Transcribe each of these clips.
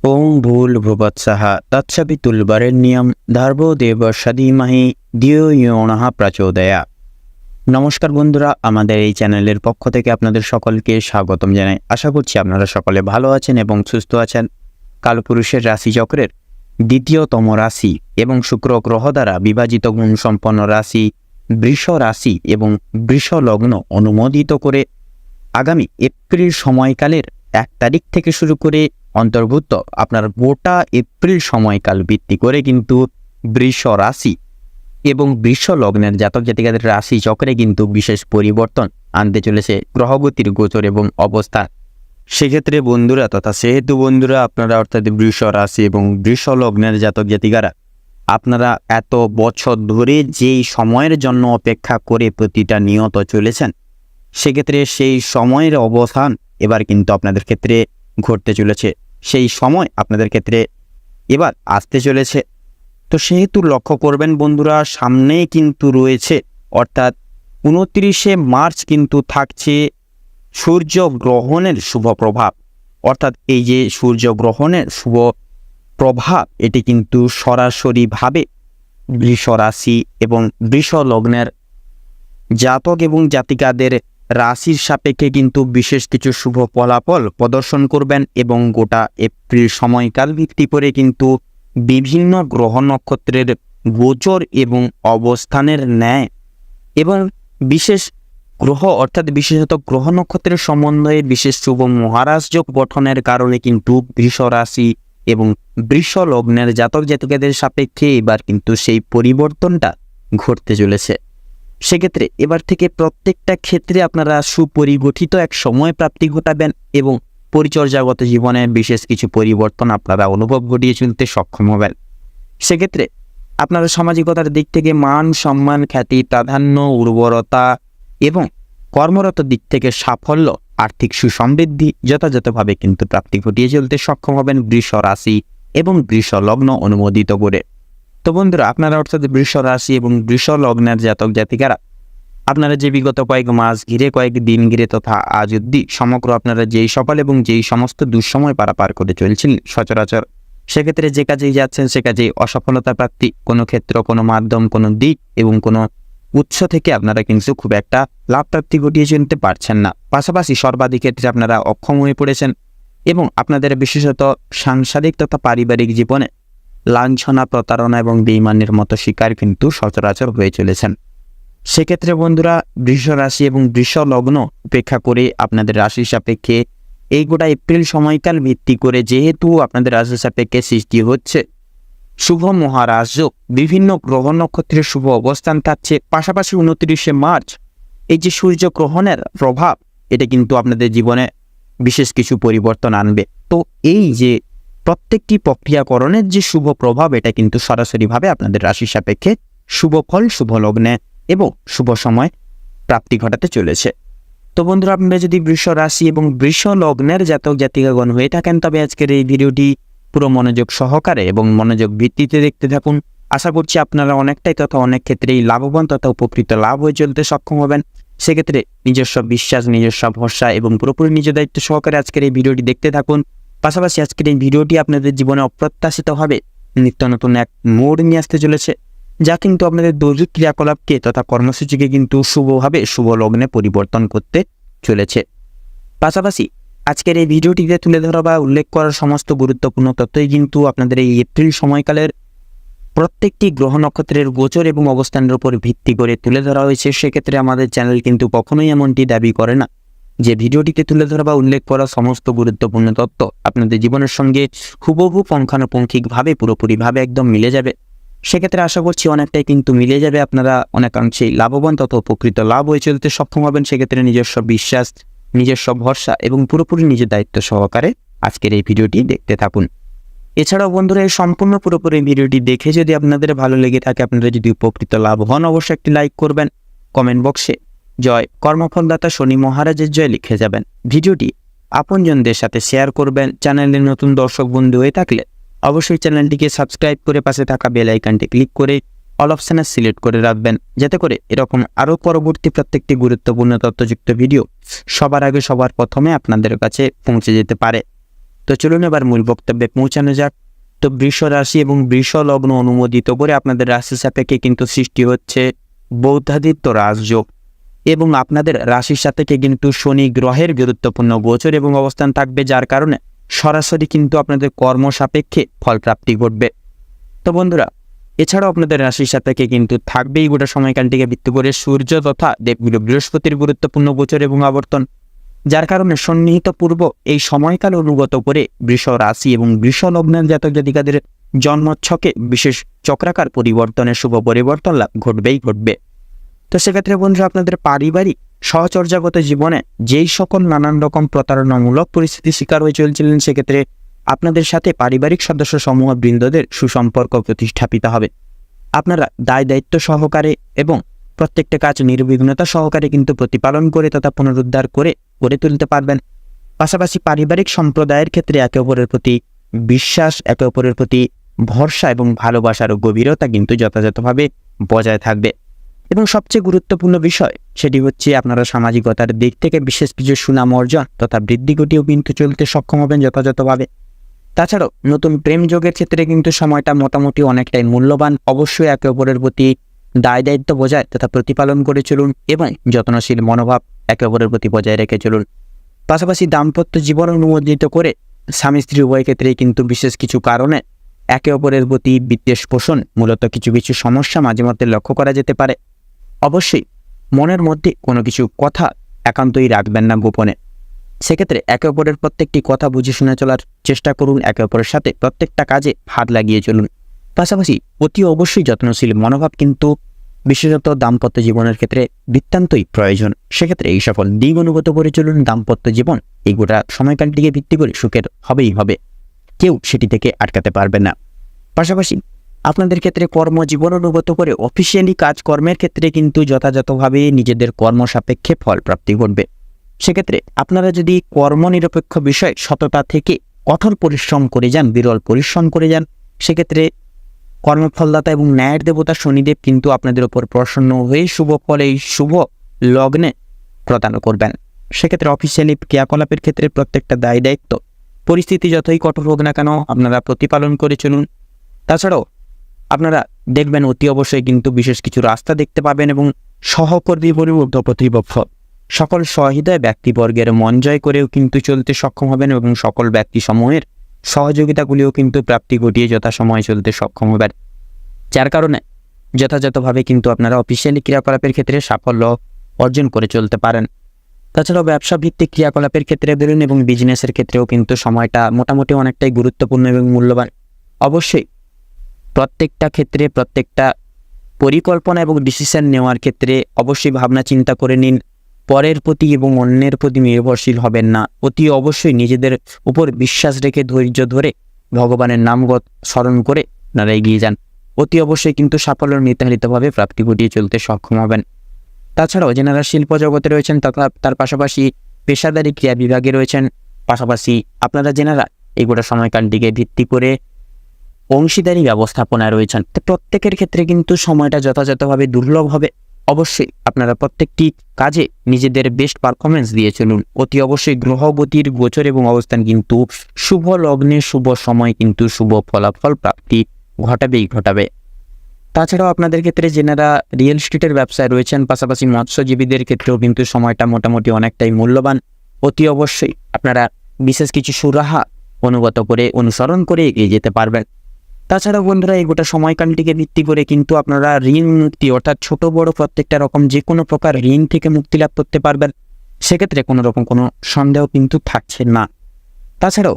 ওং ভূর্ভুবস্সুঃ তৎসবিতুর্বরেণ্যং ভর্গো দেবস্য ধীমহি ধিয়ো ইয়ো নঃ প্রচোদয়াৎ। নমস্কার বন্ধুরা, আমাদের এই চ্যানেলের পক্ষ থেকে আপনাদের সকলকে স্বাগতম জানাই। আশা করছি আপনারা সকলে ভালো আছেন এবং সুস্থ আছেন। কালপুরুষের রাশিচক্রের দ্বিতীয়তম রাশি এবং শুক্র গ্রহ দ্বারা বিভাজিত গুণসম্পন্ন রাশি বৃষ রাশি এবং বৃষ লগ্ন অনুমোদিত করে আগামী এপ্রিল সময়কালের 1 তারিখ থেকে শুরু করে অন্তর্ভুক্ত আপনার গোটা এপ্রিল সময়কাল ভিত্তি করে কিন্তু বৃষ রাশি এবং বৃষ লগ্নের জাতক জাতিকাদের রাশি চক্রে কিন্তু বিশেষ পরিবর্তন আনতে চলেছে গ্রহগতির গোচর এবং অবস্থান। সেক্ষেত্রে বন্ধুরা সেহেতু বন্ধুরা আপনারা অর্থাৎ বৃষ রাশি এবং বৃষ লগ্নের জাতক জাতিকারা আপনারা এত বছর ধরে যেই সময়ের জন্য অপেক্ষা করে প্রতিটা নিয়ত চলেছেন, সেক্ষেত্রে সেই সময়ের অবসান এবার কিন্তু আপনাদের ক্ষেত্রে ঘটতে চলেছে। সেই সময় আপনাদের ক্ষেত্রে এবার আসতে চলেছে। তো সেহেতু লক্ষ্য করবেন বন্ধুরা, সামনেই কিন্তু রয়েছে অর্থাৎ 29শে মার্চ কিন্তু থাকছে সূর্য গ্রহণের শুভ প্রভাব। অর্থাৎ এই যে সূর্য গ্রহণের শুভ প্রভাব, এটি কিন্তু সরাসরিভাবে বৃষ রাশি এবং বৃষ লগ্নের জাতক এবং জাতিকাদের রাশির সাপেক্ষে কিন্তু বিশেষ কিছু শুভ ফলাফল প্রদর্শন করবেন এবং গোটা এপ্রিল সময়কাল ভিত্তি করে কিন্তু বিভিন্ন গ্রহ নক্ষত্রের গোচর এবং অবস্থানের ন্যায় এবং বিশেষ গ্রহ অর্থাৎ বিশেষত গ্রহ নক্ষত্রের সমন্বয়ে বিশেষ শুভ মহারাজ যোগ গঠনের কারণে কিন্তু বৃষ রাশি এবং বৃষ লগ্নের জাতক জাতিকাদের সাপেক্ষে এবার কিন্তু সেই পরিবর্তনটা ঘটতে চলেছে। সেক্ষেত্রে এবার থেকে প্রত্যেকটা ক্ষেত্রে আপনারা সুপরিগঠিত এক সময় প্রাপ্তি ঘটাবেন এবং পরিচর্যাগত জীবনে বিশেষ কিছু পরিবর্তন আপনারা অনুভব ঘটিয়ে চলতে সক্ষম হবেন। সেক্ষেত্রে আপনারা সামাজিকতার দিক থেকে মান সম্মান খ্যাতি প্রাধান্য উর্বরতা এবং কর্মরত দিক থেকে সাফল্য আর্থিক সুসমৃদ্ধি যথাযথভাবে কিন্তু প্রাপ্তি ঘটিয়ে চলতে সক্ষম হবেন বৃষ রাশি এবং বৃষ লগ্ন অনুমোদিত করে। তো বন্ধুরা, আপনারা অর্থাৎ বৃষ রাশি এবং বৃষ লগ্নের জাতক জাতিকারা আপনারা যে বিগত কয়েক মাস ঘিরে কয়েক দিন ঘিরে তথা আজ অবধি সমগ্র আপনারা যেই সকাল এবং যেই সমস্ত দুঃসময় পারাপার করে চলছেন সচরাচর, সেক্ষেত্রে যে কাজেই যাচ্ছেন সে কাজেই অসফলতা প্রাপ্তি, কোনো ক্ষেত্র কোনো মাধ্যম কোনো দিক এবং কোনো উৎস থেকে আপনারা কিন্তু খুব একটা লাভ প্রাপ্তি ঘটিয়ে চলতে পারছেন না। পাশাপাশি সর্বাধিক ক্ষেত্রে আপনারা অক্ষম হয়ে পড়েছেন এবং আপনাদের বিশেষত সাংসারিক তথা পারিবারিক জীবনে লাঞ্ছনা প্রতারণা এবং বেঈমানির মতো শিকার কিন্তু সচরাচর হয়ে চলেছেন। সেক্ষেত্রে বন্ধুরা, বৃষ রাশি এবং বৃষ লগ্ন উপেক্ষা করে আপনাদের রাশির সাপেক্ষে এই গোটা এপ্রিল সময়কাল ভিত্তি করে যেহেতু আপনাদের রাশির সাপেক্ষে সৃষ্টি হচ্ছে শুভ মহারাজ যোগ, বিভিন্ন গ্রহ নক্ষত্রের শুভ অবস্থান থাকছে। পাশাপাশি 29শে মার্চ এই যে সূর্য গ্রহণের প্রভাব, এটা কিন্তু আপনাদের জীবনে বিশেষ কিছু পরিবর্তন আনবে। তো এই যে প্রত্যেকটি প্রক্রিয়াকরণের যে শুভ প্রভাব, এটা কিন্তু সরাসরিভাবে আপনাদের রাশির সাপেক্ষে শুভ ফল শুভ লগ্নে এবং শুভ সময় প্রাপ্তি ঘটাতে চলেছে। তো বন্ধুরা, আপনারা যদি বৃষ রাশি এবং বৃষ লগ্নের জাতক জাতিকাগণ হয়ে থাকেন, তবে আজকের এই ভিডিওটি পুরো মনোযোগ সহকারে এবং মনোযোগ ভিত্তিতে দেখতে থাকুন। আশা করছি আপনারা অনেকটাই তথা অনেক ক্ষেত্রেই লাভবান তথা উপকৃত লাভ হয়ে চলতে সক্ষম হবেন। সেক্ষেত্রে নিজস্ব বিশ্বাস নিজস্ব ভরসা এবং পুরোপুরি নিজ দায়িত্ব সহকারে আজকের এই ভিডিওটি দেখতে থাকুন। পাশাপাশি আজকের এই ভিডিওটি আপনাদের জীবনে অপ্রত্যাশিতভাবে নিত্য নতুন এক মোড় নিয়ে আসতে চলেছে, যা কিন্তু আপনাদের দৈহিক ক্রিয়াকলাপকে তথা কর্মসূচিকে কিন্তু শুভভাবে শুভ লগ্নে পরিবর্তন করতে চলেছে। পাশাপাশি আজকের এই ভিডিওটিতে তুলে ধরা বা উল্লেখ করার সমস্ত গুরুত্বপূর্ণ তথ্যই কিন্তু আপনাদের এই এপ্রিল সময়কালের প্রত্যেকটি গ্রহ নক্ষত্রের গোচর এবং অবস্থানের উপর ভিত্তি করে তুলে ধরা হয়েছে। সেক্ষেত্রে আমাদের চ্যানেল কিন্তু কখনোই এমনটি দাবি করে না যে ভিডিওটিতে তুলে ধরা বা উল্লেখ করা সমস্ত গুরুত্বপূর্ণ তথ্য আপনাদের জীবনের সঙ্গে হুবহু পুঙ্খানুপুঙ্খিকভাবে পুরোপুরিভাবে একদম মিলে যাবে। সেক্ষেত্রে আশা করছি অনেকটাই কিন্তু মিলে যাবে, আপনারা অনেকাংশেই লাভবান তথা উপকৃত লাভ হয়ে চলতে সক্ষম হবেন। সেক্ষেত্রে নিজস্ব বিশ্বাস নিজস্ব ভরসা এবং পুরোপুরি নিজের দায়িত্ব সহকারে আজকের এই ভিডিওটি দেখতে থাকুন। এছাড়াও বন্ধুরা, এই সম্পূর্ণ পুরোপুরি ভিডিওটি দেখে যদি আপনাদের ভালো লেগে থাকে, আপনারা যদি উপকৃত লাভ হন, অবশ্যই একটি লাইক করবেন। কমেন্ট বক্সে জয় কর্মফলদাতা শনি মহারাজের জয় লিখে যাবেন। ভিডিওটি আপনজনদের সাথে শেয়ার করবেন। চ্যানেলের নতুন দর্শক বন্ধু হয়ে থাকলে অবশ্যই চ্যানেলটিকে সাবস্ক্রাইব করে পাশে থাকা বেল আইকনটি ক্লিক করে অল অপশানে সিলেক্ট করে রাখবেন, যাতে করে এরকম আরও পরবর্তী প্রত্যেকটি গুরুত্বপূর্ণ তথ্যযুক্ত ভিডিও সবার আগে সবার প্রথমে আপনাদের কাছে পৌঁছে যেতে পারে। তো চলুন এবার মূল বক্তব্যে পৌঁছানো যাক। তো বৃষ রাশি এবং বৃষ লগ্ন অনুমোদিত করে আপনাদের রাশি সাপেক্ষে কিন্তু সৃষ্টি হচ্ছে বৌদ্ধাদিত্য রাজযোগ এবং আপনাদের রাশির সাপেক্ষে কিন্তু শনি গ্রহের গুরুত্বপূর্ণ গোচর এবং অবস্থান থাকবে, যার কারণে সরাসরি কিন্তু আপনাদের কর্ম সাপেক্ষে ফলপ্রাপ্তি ঘটবে। তো বন্ধুরা, এছাড়াও আপনাদের রাশির সাপেক্ষে কিন্তু থাকবেই গোটা সময়কালটিকে ভিত্তি করে সূর্য তথা দেবগুরু বৃহস্পতির গুরুত্বপূর্ণ গোচর এবং আবর্তন, যার কারণে সন্নিহিত পূর্ব এই সময়কাল অনুগত করে বৃষ রাশি এবং বৃষ লগ্নের জাতক জাতিকাদের জন্মছকে বিশেষ চক্রাকার পরিবর্তনের শুভ পরিবর্তন লাভ ঘটবেই ঘটবে। তো সেক্ষেত্রে বন্ধুরা, আপনাদের পারিবারিক সহচর্যাগত জীবনে যেই সকল নানান রকম প্রতারণামূলক পরিস্থিতির শিকার হয়ে চলছিলেন, সেক্ষেত্রে আপনাদের সাথে পারিবারিক সদস্য সমূহ বৃন্দদের সুসম্পর্ক প্রতিষ্ঠাপিত হবে। আপনারা দায় দায়িত্ব সহকারে এবং প্রত্যেকটা কাজ নির্বিঘ্নতা সহকারে কিন্তু প্রতিপালন করে তথা পুনরুদ্ধার করে গড়ে তুলতে পারবেন। পাশাপাশি পারিবারিক সম্প্রদায়ের ক্ষেত্রে একে অপরের প্রতি বিশ্বাস, একে অপরের প্রতি ভরসা এবং ভালোবাসার গভীরতা কিন্তু যথাযথভাবে বজায় থাকবে। এবং সবচেয়ে গুরুত্বপূর্ণ বিষয় সেটি হচ্ছে আপনারা সামাজিকতার দিক থেকে বিশেষ কিছু সুনাম অর্জন তথা বৃদ্ধি ঘটিয়েও কিন্তু চলতে সক্ষম হবেন যথাযথভাবে। তাছাড়াও নতুন প্রেম যোগের ক্ষেত্রে কিন্তু সময়টা মোটামুটি অনেকটাই মূল্যবান। অবশ্যই একে অপরের প্রতি দায় দায়িত্ব বজায় তথা প্রতিপালন করে চলুন এবং যত্নশীল মনোভাব একে অপরের প্রতি বজায় রেখে চলুন। পাশাপাশি দাম্পত্য জীবন অনুমোদিত করে স্বামী স্ত্রী উভয় ক্ষেত্রেই কিন্তু বিশেষ কিছু কারণে একে অপরের প্রতি বিদ্বেষ পোষণ মূলত কিছু কিছু সমস্যা মাঝে মধ্যে লক্ষ্য করা যেতে পারে। অবশ্যই মনের মধ্যে কোনো কিছু কথা একান্তই রাখবেন না গোপনে। সেক্ষেত্রে একে অপরের প্রত্যেকটি কথা বুঝে শুনে চলার চেষ্টা করুন, একে অপরের সাথে প্রত্যেকটা কাজে হাত লাগিয়ে চলুন। পাশাপাশি অতি অবশ্যই যত্নশীল মনোভাব কিন্তু বিশেষত দাম্পত্য জীবনের ক্ষেত্রে নিতান্তই প্রয়োজন। সেক্ষেত্রে এই সকল দিক অনুগত করে চলুন। দাম্পত্য জীবন এই গোটা সময়কালটিকে ভিত্তি করে সুখের হবেই হবে, কেউ সেটি থেকে আটকাতে পারবে না। পাশাপাশি আপনাদের ক্ষেত্রে কর্মজীবন অনুগত করে অফিসিয়ালি কাজকর্মের ক্ষেত্রে কিন্তু যথাযথভাবে নিজেদের কর্ম সাপেক্ষে ফল প্রাপ্তি ঘটবে। সেক্ষেত্রে আপনারা যদি কর্মনিরপেক্ষ বিষয় সততা থেকে কঠোর পরিশ্রম করে যান, বিরল পরিশ্রম করে যান, সেক্ষেত্রে কর্মফলদাতা এবং ন্যায়ের দেবতা শনিদেব কিন্তু আপনাদের উপর প্রসন্ন হয়ে শুভ ফল এই শুভ লগ্নে প্রদান করবেন। সেক্ষেত্রে অফিসিয়ালি ক্রিয়াকলাপের ক্ষেত্রে প্রত্যেকটা দায় দায়িত্ব পরিস্থিতি যতই কঠোর হোক না কেন আপনারা প্রতিপালন করে চলুন। তাছাড়াও আপনারা দেখবেন অতি অবশ্যই কিন্তু বিশেষ কিছু রাস্তা দেখতে পাবেন এবং সহকর্মী পরিবর্ধ প্রতিপক্ষ সকল সহৃদয় ব্যক্তিবর্গের মন জয় করেও কিন্তু চলতে সক্ষম হবেন এবং সকল ব্যক্তি সমূহের সহযোগিতাগুলিও কিন্তু প্রাপ্তি ঘটিয়ে যথাসময়ে চলতে সক্ষম হবেন, যার কারণে যথাযথভাবে কিন্তু আপনারা অফিসিয়ালি ক্রিয়াকলাপের ক্ষেত্রে সাফল্য অর্জন করে চলতে পারেন। তাছাড়াও ব্যবসা ভিত্তিক ক্রিয়াকলাপের ক্ষেত্রে বেরোন এবং বিজনেসের ক্ষেত্রেও কিন্তু সময়টা মোটামুটি অনেকটাই গুরুত্বপূর্ণ এবং মূল্যবান। অবশ্যই প্রত্যেকটা ক্ষেত্রে প্রত্যেকটা পরিকল্পনা এবং ডিসিশন নেওয়ার ক্ষেত্রে অবশ্যই ভাবনা চিন্তা করে নিন। পরের প্রতি এবং অন্যের প্রতি নির্ভরশীল হবেন না। অতি অবশ্যই নিজেদের উপর বিশ্বাস রেখে ধৈর্য ধরে ভগবানের নামগত স্মরণ করে আপনারা এগিয়ে যান। অতি অবশ্যই কিন্তু সাফল্য নির্ধারিতভাবে প্রাপ্তি ঘটিয়ে চলতে সক্ষম হবেন। তাছাড়াও যেনারা শিল্প জগতে রয়েছেন তথা তার পাশাপাশি পেশাদারি ক্রিয়া বিভাগে রয়েছেন, পাশাপাশি আপনারা যেনারা এই গোটা সময়কালটিকে ভিত্তি করে অংশীদারি ব্যবস্থাপনায় রয়েছেন, তো প্রত্যেকের ক্ষেত্রে কিন্তু সময়টা যথাযথভাবে দুর্লভ হবে। অবশ্যই আপনারা প্রত্যেকটি কাজে নিজেদের বেস্ট পারফরমেন্স দিয়ে চলুন। অতি অবশ্যই গ্রহবতীর গোচর এবং অবস্থান কিন্তু শুভ লগ্নে শুভ সময় কিন্তু শুভ ফলাফল প্রাপ্তি ঘটাবে। তাছাড়াও আপনাদের ক্ষেত্রে যেনারা রিয়েল এস্টেটের ব্যবসায় রয়েছেন, পাশাপাশি মৎস্যজীবীদের ক্ষেত্রেও কিন্তু সময়টা মোটামুটি অনেকটাই মূল্যবান। অতি অবশ্যই আপনারা বিশেষ কিছু সুরাহা অনুসরণ করে এগিয়ে যেতে পারবেন। তাছাড়াও বন্ধুরা, এই গোটা সময়কালটিকে ভিত্তি করে কিন্তু আপনারা ঋণ মুক্তি অর্থাৎ ছোট বড় প্রত্যেকটা রকম যে কোনো প্রকার ঋণ থেকে মুক্তি লাভ করতে পারবেন। সেক্ষেত্রে কোনো রকম কোনো সন্দেহ কিন্তু থাকছে না। তাছাড়াও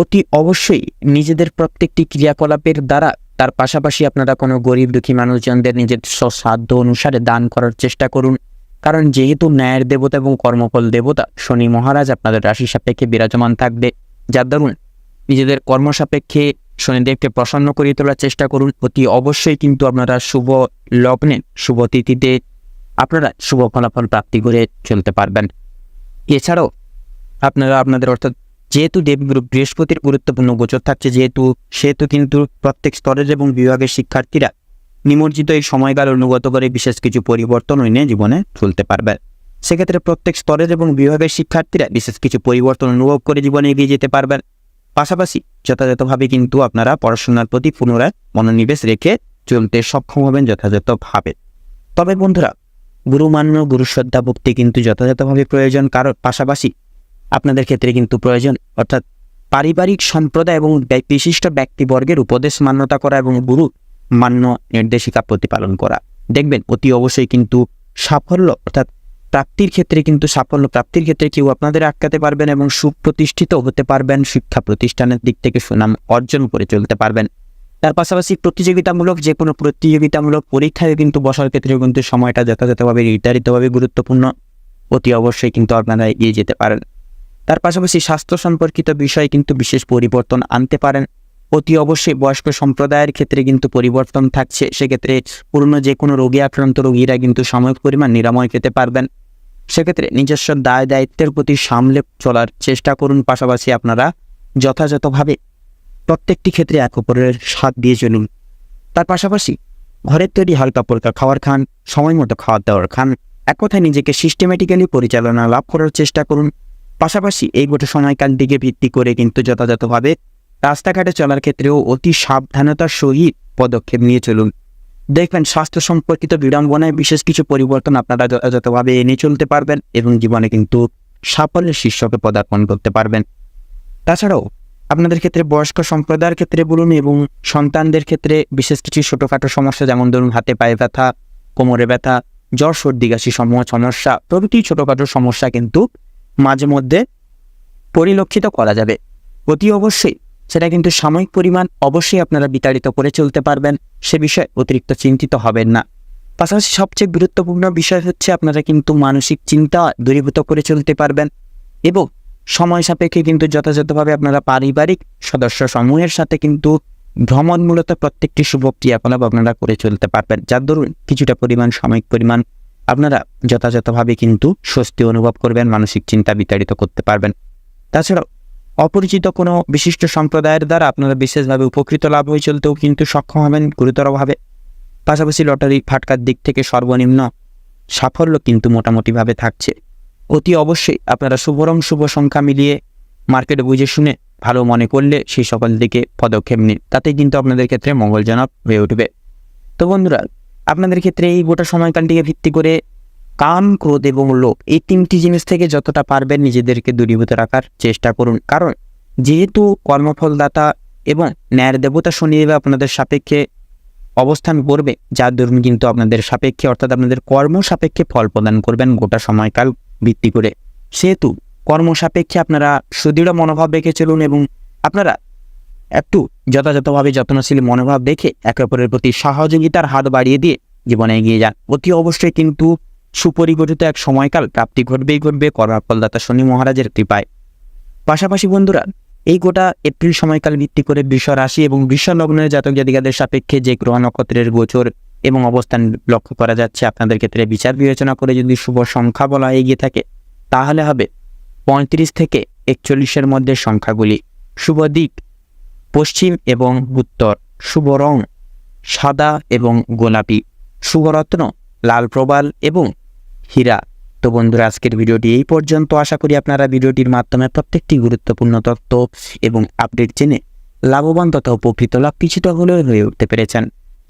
অতি অবশ্যই নিজেদের প্রত্যেকটি ক্রিয়াকলাপের দ্বারা তার পাশাপাশি আপনারা কোনো গরিব দুঃখী মানুষজনদের নিজের সাধ্য অনুসারে দান করার চেষ্টা করুন। কারণ যেহেতু ন্যায়ের দেবতা এবং কর্মফল দেবতা শনি মহারাজ আপনাদের রাশি সাপেক্ষে বিরাজমান থাকবে, যার দরুন নিজেদের কর্ম সাপেক্ষে শনিদেবকে প্রসন্ন করিয়ে তোলার চেষ্টা করুন। অতি অবশ্যই কিন্তু আপনারা শুভ লগ্নে শুভ তিথিতে আপনারা শুভ ফলাফল প্রাপ্তি করে চলতে পারবেন। এছাড়াও আপনারা আপনাদের অর্থাৎ যেহেতু দেবগুরু বৃহস্পতির গুরুত্বপূর্ণ গোচর থাকছে, সেহেতু কিন্তু প্রত্যেক স্তরের এবং বিভাগের শিক্ষার্থীরা নিমজ্জিত এই সময়কাল অনুগত করে বিশেষ কিছু পরিবর্তন এনে জীবনে চলতে পারবেন। সেক্ষেত্রে প্রত্যেক স্তরের এবং বিভাগের শিক্ষার্থীরা বিশেষ কিছু পরিবর্তন অনুভব করে জীবনে এগিয়ে যেতে পারবেন। পাশাপাশি যথাযথভাবে কিন্তু আপনারা পড়াশোনার প্রতি পুনরায় মনোনিবেশ রেখে চলতে সক্ষম হবেন যথাযথভাবে। তবে বন্ধুরা, গুরুমান্য গুরুশ্রদ্ধা ভক্তি কিন্তু যথাযথভাবে প্রয়োজন, কারণ পাশাপাশি আপনাদের ক্ষেত্রে কিন্তু প্রয়োজন অর্থাৎ পারিবারিক সম্প্রদায় এবং বিশিষ্ট ব্যক্তিবর্গের উপদেশ মান্যতা করা এবং গুরু মান্য নির্দেশিকা প্রতিপালন করা। দেখবেন অতি অবশ্যই কিন্তু সাফল্য অর্থাৎ প্রাপ্তির ক্ষেত্রে কিন্তু সাফল্য প্রাপ্তির ক্ষেত্রে কেউ আপনাদের আটকাতে পারবেন এবং সুপ্রতিষ্ঠিত হতে পারবেন, শিক্ষা প্রতিষ্ঠানের দিক থেকে সুনাম অর্জন করে চলতে পারবেন। তার পাশাপাশি প্রতিযোগিতামূলক যে কোনো প্রতিযোগিতামূলক পরীক্ষায় কিন্তু বসার ক্ষেত্রে কিন্তু সময়টা যথাযথভাবে নির্ধারিতভাবে গুরুত্বপূর্ণ, অতি অবশ্যই কিন্তু আপনারা এগিয়ে যেতে পারেন। তার পাশাপাশি স্বাস্থ্য সম্পর্কিত বিষয়ে কিন্তু বিশেষ পরিবর্তন আনতে পারেন। অতি অবশ্যই বয়স্ক সম্প্রদায়ের ক্ষেত্রে কিন্তু পরিবর্তন থাকছে, সেক্ষেত্রে পুরনো যে কোনো রোগে আক্রান্ত রোগীরা কিন্তু সাময়িক পরিমাণ নিরাময় পেতে পারবেন। সেক্ষেত্রে নিজস্ব দায় দায়িত্বের প্রতি সামলে চলার চেষ্টা করুন। পাশাপাশি আপনারা যথাযথভাবে প্রত্যেকটি ক্ষেত্রে এক অপরের সাথ দিয়ে চলুন। তার পাশাপাশি ঘরের তৈরি হালকা পলকা খাবার খান, সময় মতো খাওয়ার দাওয়ার খান, এক কথায় নিজেকে সিস্টেমেটিক্যালি পরিচালনা লাভ করার চেষ্টা করুন। পাশাপাশি এই গোটা সময়কাল দিকে ভিত্তি করে কিন্তু যথাযথভাবে রাস্তাঘাটে চলার ক্ষেত্রেও অতি সাবধানতার সহিত পদক্ষেপ নিয়ে চলুন। দেখবেন স্বাস্থ্য সম্পর্কিত বিড়ম্বনায় বিশেষ কিছু পরিবর্তন আপনারা যথাযথভাবে এনে চলতে পারবেন এবং জীবনে কিন্তু সাফল্যের শীর্ষকে পদার্পণ করতে পারবেন। তাছাড়াও আপনাদের ক্ষেত্রে বয়স্ক সম্প্রদায়ের ক্ষেত্রে বলুন এবং সন্তানদের ক্ষেত্রে বিশেষ কিছু ছোটোখাটো সমস্যা, যেমন ধরুন হাতে পায়ে ব্যথা, কোমরে ব্যথা, জ্বর সর্দি কাশি সমস্যা প্রভৃতি ছোটোখাটো সমস্যা কিন্তু মাঝে মধ্যে পরিলক্ষিত করা যাবে। অতি অবশ্যই সেটা কিন্তু সাময়িক পরিমাণ, অবশ্যই আপনারা বিতাড়িত করে চলতে পারবেন, সে বিষয়ে অতিরিক্ত চিন্তিত হবেন না। পাশাপাশি সবচেয়ে গুরুত্বপূর্ণ বিষয় হচ্ছে আপনারা কিন্তু মানসিক চিন্তা দূরীভূত করে চলতে পারবেন এবং সময় সাপেক্ষে কিন্তু যথাযথভাবে আপনারা পারিবারিক সদস্য সমূহের সাথে কিন্তু ভ্রমণমূলত প্রত্যেকটি শুভ ক্রিয়াকলাপ আপনারা করে চলতে পারবেন, যার দরুন কিছুটা পরিমাণ সাময়িক পরিমাণ আপনারা যথাযথভাবে কিন্তু স্বস্তি অনুভব করবেন, মানসিক চিন্তা বিতাড়িত করতে পারবেন। তাছাড়াও অপরিচিত কোনো বিশিষ্ট সম্প্রদায়ের দ্বারা আপনারা বিশেষভাবে উপকৃত লাভ হয়ে চলতেও কিন্তু সক্ষম হবেন গুরুতরভাবে। পাশাপাশি লটারি ফাটকার দিক থেকে সর্বনিম্ন সাফল্য কিন্তু মোটামুটিভাবে থাকছে। অতি অবশ্যই আপনারা শুভ রং শুভ সংখ্যা মিলিয়ে মার্কেটে বুঝে শুনে ভালো মনে করলে সেই সকল দিকে পদক্ষেপ নিন, তাতেই কিন্তু আপনাদের ক্ষেত্রে মঙ্গলজনক হয়ে উঠবে। তো বন্ধুরা, আপনাদের ক্ষেত্রে এই গোটা সময়কালটিকে ভিত্তি করে কাম, ক্রোধ এবং লোভ এই তিনটি জিনিস থেকে যতটা পারবেন নিজেদেরকে দূরীভূত রাখার চেষ্টা করুন, কারণ যেহেতু কর্মফলদাতা এবং ন্যায়ের দেবতা শনিদেব আপনাদের সাপেক্ষে অবস্থান করবে, যার দরুন কিন্তু আপনাদের সাপেক্ষে অর্থাৎ আপনাদের কর্ম সাপেক্ষে ফল প্রদান করবেন গোটা সময়কাল ভিত্তি করে। সেহেতু কর্ম সাপেক্ষে আপনারা সুদৃঢ় মনোভাব রেখে চলুন এবং আপনারা একটু যথাযথভাবে যত্নশীল মনোভাব রেখে একে অপরের প্রতি সহযোগিতার হাত বাড়িয়ে দিয়ে জীবনে এগিয়ে যান। অতি অবশ্যই কিন্তু সুপরিগঠিত এক সময়কাল প্রাপ্তি ঘটবে কর্মফলদাতা শনি মহারাজের কৃপায়। পাশাপাশি বন্ধুরা, এই গোটা এপ্রিল সময়কাল ভিত্তি করে বৃষ রাশি এবং বৃষ লগ্নের জাতক জাতিকাদের সাপেক্ষে যে গ্রহ নক্ষত্রের গোচর এবং অবস্থান লক্ষ্য করা যাচ্ছে, আপনাদের ক্ষেত্রে বিচার বিবেচনা করে যদি শুভ সংখ্যা বলা এগিয়ে থাকে তাহলে হবে 35 থেকে 41-এর মধ্যে সংখ্যাগুলি। শুভ দিক পশ্চিম এবং উত্তর, শুভ রং সাদা এবং গোলাপি, শুভ রত্ন লাল প্রবাল এবং হীরা। তো বন্ধুরা, আজকের ভিডিওটি এই পর্যন্ত। আশা করি আপনারা ভিডিওটির মাধ্যমে প্রত্যেকটি গুরুত্বপূর্ণ তথ্য এবং আপডেট জেনে লাভবান তথা উপকৃত লাভ কিছুটা হলেও হয়ে উঠতে পেরেছেন।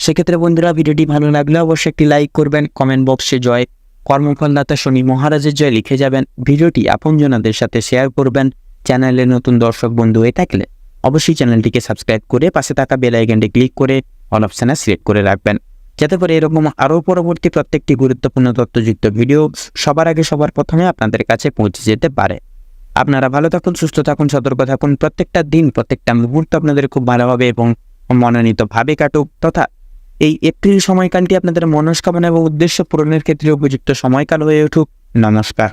সেক্ষেত্রে বন্ধুরা, ভিডিওটি ভালো লাগলে অবশ্যই একটি লাইক করবেন, কমেন্ট বক্সে জয় কর্মফলদাতা শনি মহারাজের জয় লিখে যাবেন, ভিডিওটি আপনজনদের সাথে শেয়ার করবেন। চ্যানেলে নতুন দর্শক বন্ধু হয়ে থাকলে অবশ্যই চ্যানেলটিকে সাবস্ক্রাইব করে পাশে থাকা বেল আইকনটি ক্লিক করে অল অপশনে সিলেক্ট করে রাখবেন, যাতে করে এরকম আরও পরবর্তী প্রত্যেকটি গুরুত্বপূর্ণ তথ্যযুক্ত ভিডিও সবার আগে সবার প্রথমে আপনাদের কাছে পৌঁছে যেতে পারে। আপনারা ভালো থাকুন, সুস্থ থাকুন, সতর্ক থাকুন। প্রত্যেকটা দিন প্রত্যেকটা মুহূর্ত আপনাদের খুব ভালোভাবে এবং মনোনীতভাবে কাটুক, তথা এই এপ্রিল সময়কালটি আপনাদের মনস্কামনা এবং উদ্দেশ্য পূরণের ক্ষেত্রে উপযুক্ত সময়কাল হয়ে উঠুক। নমস্কার।